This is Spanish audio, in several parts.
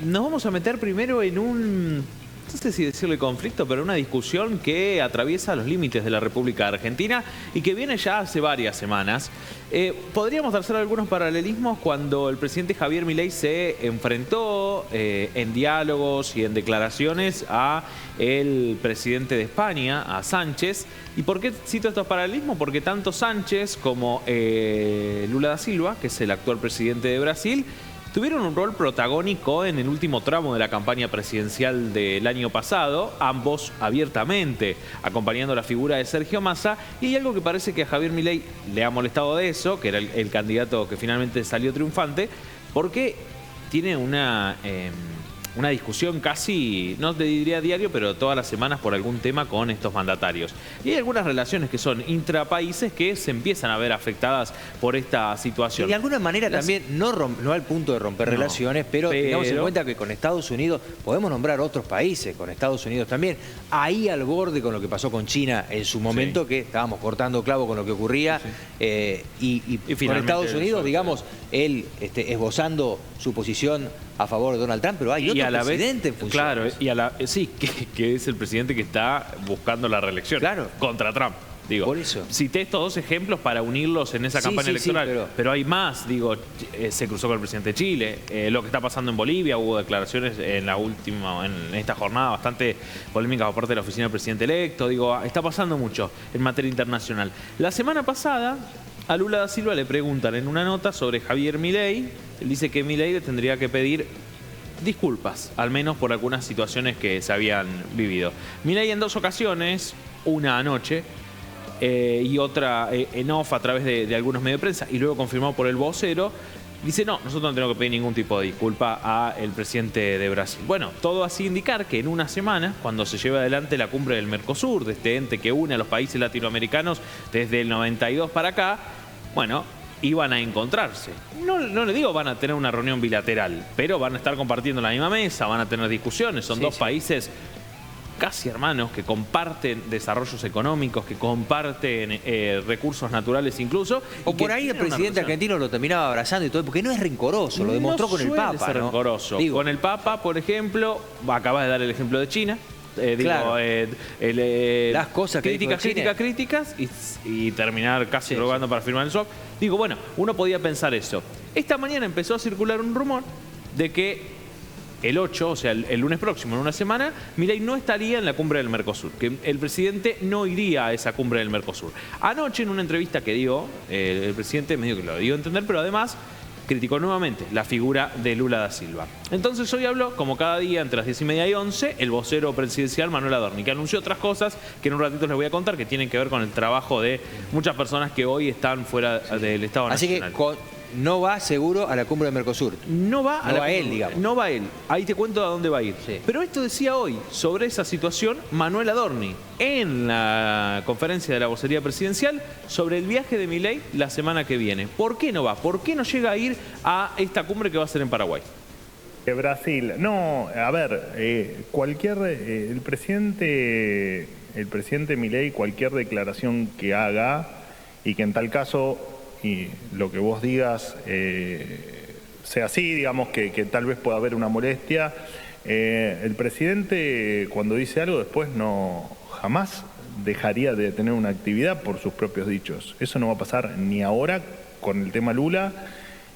nos vamos a meter primero en no sé si decirle conflicto, pero una discusión que atraviesa los límites de la República Argentina y que viene ya hace varias semanas. Podríamos trazar algunos paralelismos cuando el presidente Javier Milei se enfrentó en diálogos y en declaraciones a el presidente de España, a Sánchez. ¿Y por qué cito estos paralelismos? Porque tanto Sánchez como Lula da Silva, que es el actual presidente de Brasil, tuvieron un rol protagónico en el último tramo de la campaña presidencial del año pasado, ambos abiertamente acompañando la figura de Sergio Massa, y hay algo que parece que a Javier Milei le ha molestado de eso, que era el candidato que finalmente salió triunfante, porque tiene una discusión casi, no te diría diario, pero todas las semanas por algún tema con estos mandatarios. Y hay algunas relaciones que son intrapaíses que se empiezan a ver afectadas por esta situación. Y de alguna manera también, no al punto de romper relaciones, pero tengamos en cuenta que con Estados Unidos, podemos nombrar otros países, con Estados Unidos también, ahí al borde con lo que pasó con China en su momento, que estábamos cortando clavo con lo que ocurría, y con Estados Unidos, digamos, él esbozando su posición a favor de Donald Trump, pero hay otro presidente en funciones. Claro, sí, que es el presidente que está buscando la reelección contra Trump. Digo, por eso. Cité estos dos ejemplos para unirlos en esa campaña electoral, pero hay más. Digo, se cruzó con el presidente de Chile, lo que está pasando en Bolivia, hubo declaraciones en esta jornada bastante polémicas por parte de la oficina del presidente electo. Digo, está pasando mucho en materia internacional. La semana pasada, a Lula da Silva le preguntan en una nota sobre Javier Milei. Él dice que Milei le tendría que pedir disculpas, al menos por algunas situaciones que se habían vivido. Milei en dos ocasiones, una anoche y otra en off a través de algunos medios de prensa y luego confirmado por el vocero, dice no, nosotros no tenemos que pedir ningún tipo de disculpa al presidente de Brasil. Bueno, todo así indicar que en una semana, cuando se lleve adelante la cumbre del Mercosur, de este ente que une a los países latinoamericanos desde el 92 para acá, bueno, iban a encontrarse. No le digo van a tener una reunión bilateral, pero van a estar compartiendo la misma mesa, van a tener discusiones. Son dos países casi hermanos que comparten desarrollos económicos, que comparten recursos naturales incluso. O por ahí el presidente argentino lo terminaba abrazando y todo, porque no es rencoroso, lo demostró con el Papa. Ser rencoroso. Con el Papa, por ejemplo, acabas de dar el ejemplo de China. Las cosas que críticas y terminar casi rogando para firmar el swap. Digo, bueno, uno podía pensar eso. Esta mañana empezó a circular un rumor de que el 8, o sea, el lunes próximo, en una semana, Milei no estaría en la cumbre del Mercosur, que el presidente no iría a esa cumbre del Mercosur. Anoche, en una entrevista que dio, el presidente medio que lo dio a entender, pero además criticó nuevamente la figura de Lula da Silva. Entonces hoy habló, como cada día, entre las 10:30 y 11, el vocero presidencial Manuel Adorni, que anunció otras cosas que en un ratito les voy a contar, que tienen que ver con el trabajo de muchas personas que hoy están fuera del Estado Nacional. Así que no va seguro a la cumbre de Mercosur. No va a él, digamos. No va él. Ahí te cuento a dónde va a ir. Pero esto decía hoy, sobre esa situación, Manuel Adorni, en la conferencia de la vocería presidencial, sobre el viaje de Milei la semana que viene. ¿Por qué no va? ¿Por qué no llega a ir a esta cumbre que va a ser en Paraguay? Brasil. No, a ver, el presidente Milei, cualquier declaración que haga, y que en tal caso, y lo que vos digas sea así, digamos que tal vez pueda haber una molestia, el presidente cuando dice algo después jamás dejaría de tener una actividad por sus propios dichos. Eso no va a pasar ni ahora con el tema Lula,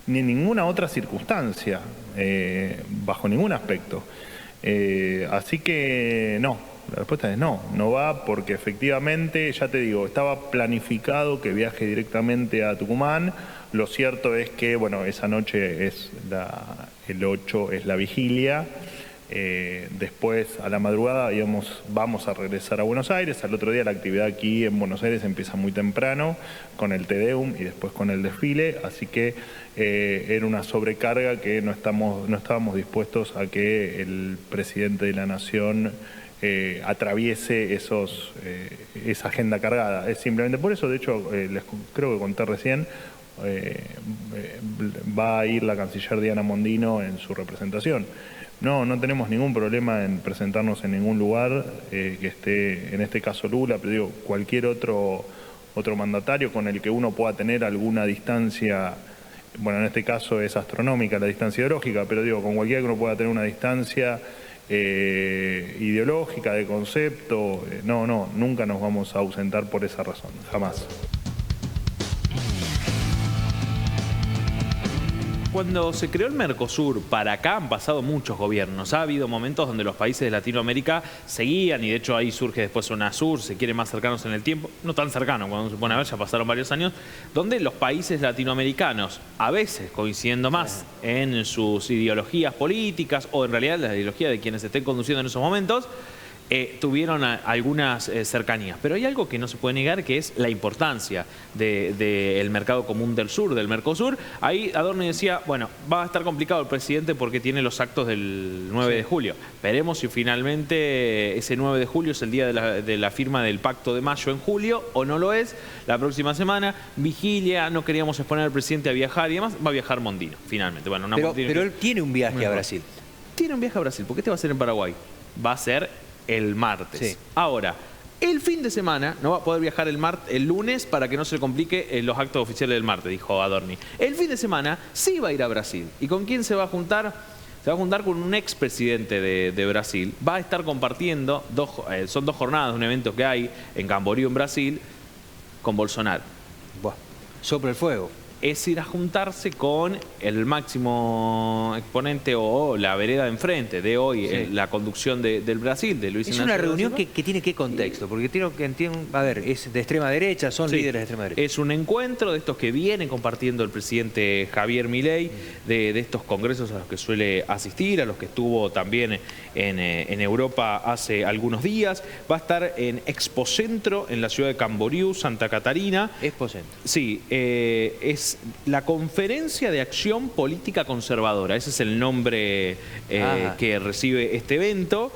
ni en ninguna otra circunstancia, bajo ningún aspecto. Así que no. La respuesta es no va porque efectivamente, ya te digo, estaba planificado que viaje directamente a Tucumán. Lo cierto es que, bueno, esa noche es el 8, es la vigilia. Después, a la madrugada, vamos a regresar a Buenos Aires. Al otro día la actividad aquí en Buenos Aires empieza muy temprano, con el Te Deum y después con el desfile. Así que era una sobrecarga que no estábamos dispuestos a que el presidente de la Nación atraviese esa agenda cargada. Es simplemente por eso, de hecho, les creo que conté recién, va a ir la canciller Diana Mondino en su representación. No tenemos ningún problema en presentarnos en ningún lugar que esté, en este caso Lula, pero digo, cualquier otro mandatario con el que uno pueda tener alguna distancia bueno, en este caso es astronómica la distancia ideológica, pero digo, con cualquiera que uno pueda tener una distancia ideológica, de concepto, nunca nos vamos a ausentar por esa razón, jamás. Cuando se creó el Mercosur, para acá han pasado muchos gobiernos. Ha habido momentos donde los países de Latinoamérica seguían, y de hecho ahí surge después UNASUR, se quiere más cercanos en el tiempo, no tan cercanos, cuando se pone a ver, ya pasaron varios años, donde los países latinoamericanos, a veces coincidiendo más en sus ideologías políticas, o en realidad la ideología de quienes estén conduciendo en esos momentos, tuvieron algunas cercanías. Pero hay algo que no se puede negar, que es la importancia del mercado común del sur, del Mercosur. Ahí Adorni decía, bueno, va a estar complicado el presidente porque tiene los actos del 9 de julio. Veremos si finalmente ese 9 de julio es el día de la firma del Pacto de Mayo en julio, o no lo es. La próxima semana, vigilia, no queríamos exponer al presidente a viajar y demás. Va a viajar Mondino, finalmente. Bueno, pero él tiene un viaje a Brasil. Tiene un viaje a Brasil, porque este va a ser en Paraguay. Va a ser el martes. Sí. Ahora, el fin de semana no va a poder viajar el lunes para que no se le complique los actos oficiales del martes, dijo Adorni. El fin de semana sí va a ir a Brasil. ¿Y con quién se va a juntar? Se va a juntar con un expresidente de Brasil. Va a estar compartiendo, son 2 jornadas de un evento que hay en Camboriú, en Brasil, con Bolsonaro. Buah, sopla el fuego. Es ir a juntarse con el máximo exponente o la vereda de enfrente de hoy, la conducción del Brasil, de Luis Ignacio. Es una reunión que tiene qué contexto, porque a ver, es de extrema derecha, son líderes de extrema derecha. Es un encuentro de estos que viene compartiendo el presidente Javier Milei, de estos congresos a los que suele asistir, a los que estuvo también en Europa hace algunos días. Va a estar en Expocentro, en la ciudad de Camboriú, Santa Catarina. Expocentro. Sí, es la Conferencia de Acción Política Conservadora. Ese es el nombre que recibe este evento.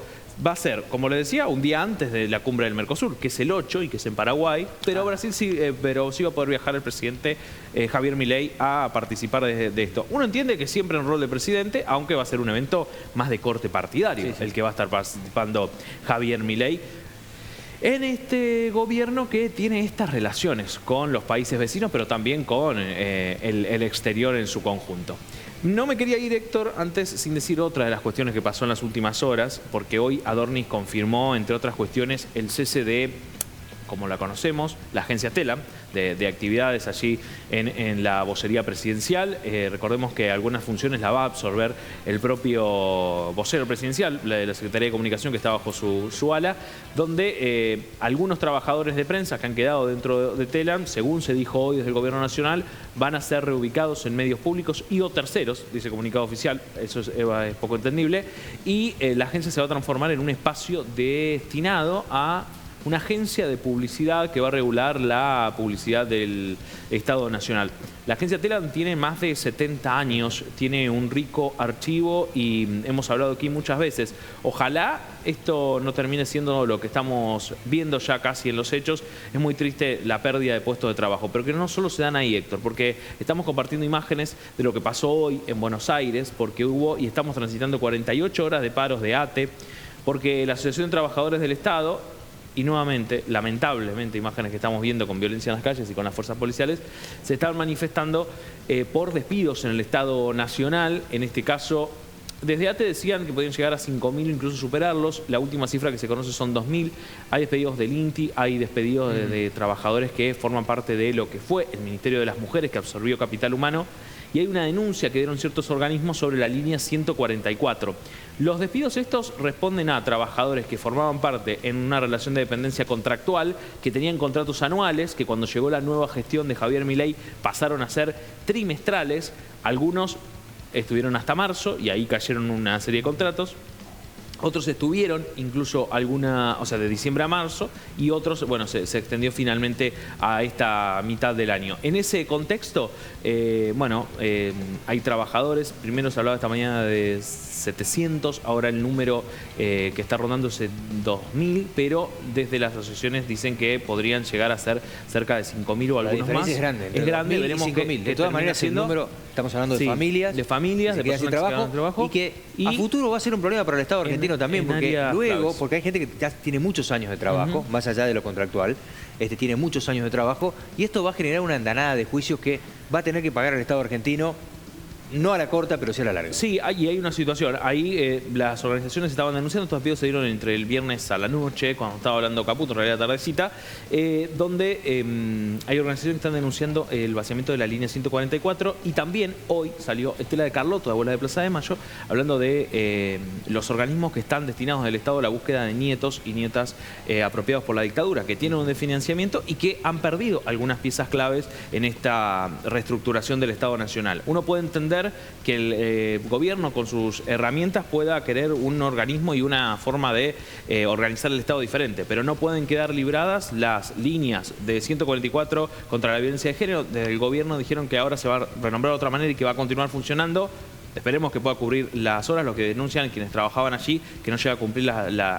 Va a ser, como le decía, un día antes de la cumbre del Mercosur, que es el 8 y que es en Paraguay, pero Brasil sí, pero sí va a poder viajar el presidente Javier Milei a participar de esto. Uno entiende que siempre en rol de presidente, aunque va a ser un evento más de corte partidario, el que va a estar participando Javier Milei en este gobierno que tiene estas relaciones con los países vecinos, pero también con el exterior en su conjunto. No me quería ir, Héctor, antes sin decir otra de las cuestiones que pasó en las últimas horas, porque hoy Adorni confirmó, entre otras cuestiones, el cese de, como la conocemos, la agencia TELAM, de actividades allí en la vocería presidencial. Recordemos que algunas funciones la va a absorber el propio vocero presidencial, de la Secretaría de Comunicación, que está bajo su ala, donde algunos trabajadores de prensa que han quedado dentro de TELAM, según se dijo hoy desde el Gobierno Nacional, van a ser reubicados en medios públicos y o terceros, dice comunicado oficial, eso es poco entendible, y la agencia se va a transformar en un espacio destinado a una agencia de publicidad que va a regular la publicidad del Estado Nacional. La agencia TELAM tiene más de 70 años, tiene un rico archivo y hemos hablado aquí muchas veces. Ojalá esto no termine siendo lo que estamos viendo ya casi en los hechos. Es muy triste la pérdida de puestos de trabajo, pero que no solo se dan ahí, Héctor, porque estamos compartiendo imágenes de lo que pasó hoy en Buenos Aires, porque hubo y estamos transitando 48 horas de paros de ATE, porque la Asociación de Trabajadores del Estado, y nuevamente, lamentablemente, imágenes que estamos viendo con violencia en las calles y con las fuerzas policiales, se están manifestando por despidos en el Estado Nacional. En este caso, desde ATE decían que podían llegar a 5.000, incluso superarlos. La última cifra que se conoce son 2.000. Hay despedidos del INTI, hay despedidos de trabajadores que forman parte de lo que fue el Ministerio de las Mujeres, que absorbió capital humano. Y hay una denuncia que dieron ciertos organismos sobre la línea 144. Los despidos estos responden a trabajadores que formaban parte en una relación de dependencia contractual, que tenían contratos anuales, que cuando llegó la nueva gestión de Javier Milei pasaron a ser trimestrales. Algunos estuvieron hasta marzo y ahí cayeron una serie de contratos. Otros estuvieron incluso de diciembre a marzo, y otros, bueno, se extendió finalmente a esta mitad del año. En ese contexto, hay trabajadores. Primero se hablaba esta mañana de 700, ahora el número que está rondando es 2.000, pero desde las asociaciones dicen que podrían llegar a ser cerca de 5.000 o algunos más. La diferencia es grande. Es grande, veremos 5.000. De todas maneras, el número estamos hablando de familias. De familias, de personas que se quedan sin trabajo. Y que a futuro va a ser un problema para el Estado argentino también, porque luego, porque hay gente que ya tiene muchos años de trabajo, más allá de lo contractual, tiene muchos años de trabajo, y esto va a generar una andanada de juicios que va a tener que pagar el Estado argentino, no a la corta, pero sí a la larga. Sí, y hay una situación. Ahí las organizaciones estaban denunciando, estos despidos se dieron entre el viernes a la noche, cuando estaba hablando Caputo, en realidad tardecita, donde hay organizaciones que están denunciando el vaciamiento de la línea 144, y también hoy salió Estela de Carlotto, de Abuela de Plaza de Mayo, hablando de los organismos que están destinados del Estado a la búsqueda de nietos y nietas apropiados por la dictadura, que tienen un desfinanciamiento y que han perdido algunas piezas claves en esta reestructuración del Estado Nacional. Uno puede entender que el gobierno con sus herramientas pueda querer un organismo y una forma de organizar el Estado diferente, pero no pueden quedar libradas las líneas de 144 contra la violencia de género. Desde el gobierno dijeron que ahora se va a renombrar de otra manera y que va a continuar funcionando. Esperemos que pueda cubrir las horas, los que denuncian, quienes trabajaban allí, que no llega a cumplir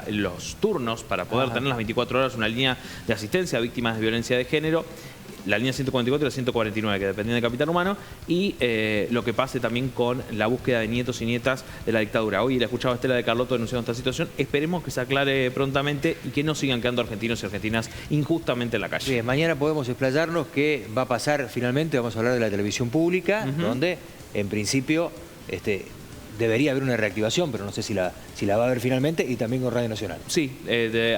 los turnos para poder tener las 24 horas una línea de asistencia a víctimas de violencia de género. La línea 144 y la 149, que dependían de Capital Humano, y lo que pase también con la búsqueda de nietos y nietas de la dictadura. Hoy la escuchaba Estela de Carlotto denunciando esta situación. Esperemos que se aclare prontamente y que no sigan quedando argentinos y argentinas injustamente en la calle. Bien, mañana podemos explayarnos qué va a pasar finalmente. Vamos a hablar de la televisión pública, donde en principio debería haber una reactivación, pero no sé si la va a haber finalmente, y también con Radio Nacional. Sí,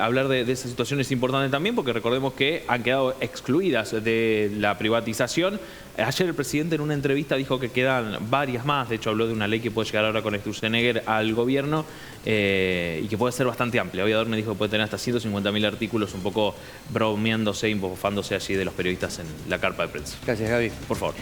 hablar de esa situación es importante también, porque recordemos que han quedado excluidas de la privatización. Ayer el presidente en una entrevista dijo que quedan varias más. De hecho, habló de una ley que puede llegar ahora con Sturzenegger al gobierno y que puede ser bastante amplia. Aviador me dijo que puede tener hasta 150.000 artículos, un poco bromeándose y embofándose allí de los periodistas en la carpa de prensa. Gracias, Gaby. Por favor.